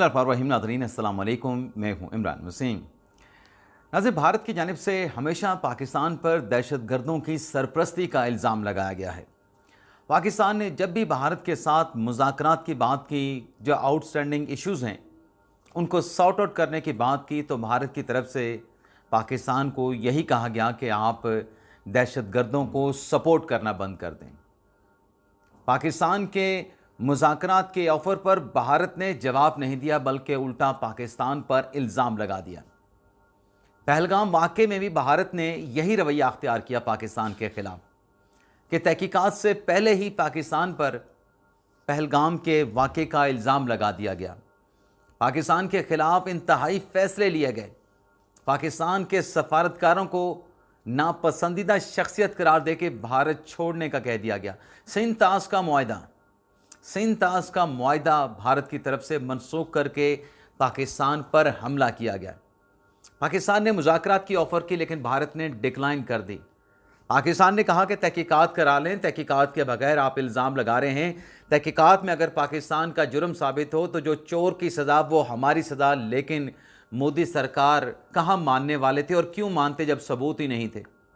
बिस्मिल्लाहिर्रहमानिर्रहीम। नाज़रीन अस्सलाम वालेकुम, मैं हूँ इमरान वसीम। नाज़रीन, भारत की जानिब से हमेशा पाकिस्तान पर दहशतगर्दों की सरपरस्ती का इल्ज़ाम लगाया गया है। पाकिस्तान ने जब भी भारत के साथ मुज़ाकरात की बात की, जो आउटस्टैंडिंग इश्यूज़ हैं उनको सॉर्ट आउट करने की बात की, तो भारत की तरफ से पाकिस्तान को यही कहा गया कि आप दहशतगर्दों को सपोर्ट करना बंद कर दें। पाकिस्तान के मुज़ाकरात के ऑफ़र पर भारत ने जवाब नहीं दिया, बल्कि उल्टा पाकिस्तान पर इल्ज़ाम लगा दिया। पहलगाम वाक़े में भी भारत ने यही रवैया अख्तियार किया पाकिस्तान के ख़िलाफ़ कि तहकीकात से पहले ही पाकिस्तान पर पहलगाम के वाक़े का इल्ज़ाम लगा दिया गया। पाकिस्तान के ख़िलाफ़ इंतहाई फ़ैसले लिए गए। पाकिस्तान के सफारतकारों को नापसंदीदा शख्सियत करार दे के भारत छोड़ने का कह दिया गया। सिंध तास का मुआहदा भारत की तरफ से मनसूख करके पाकिस्तान पर हमला किया गया। पाकिस्तान ने मुज़ाकरात की ऑफ़र की, लेकिन भारत ने डिक्लाइन कर दी। पाकिस्तान ने कहा कि तहकीकात करा लें, तहकीकात के बगैर आप इल्ज़ाम लगा रहे हैं। तहकीकात में अगर पाकिस्तान का जुर्म साबित हो तो जो चोर की सज़ा वो हमारी सज़ा। लेकिन मोदी सरकार कहाँ मानने वाले थे, और क्यों मानते जब सबूत ही नहीं थे।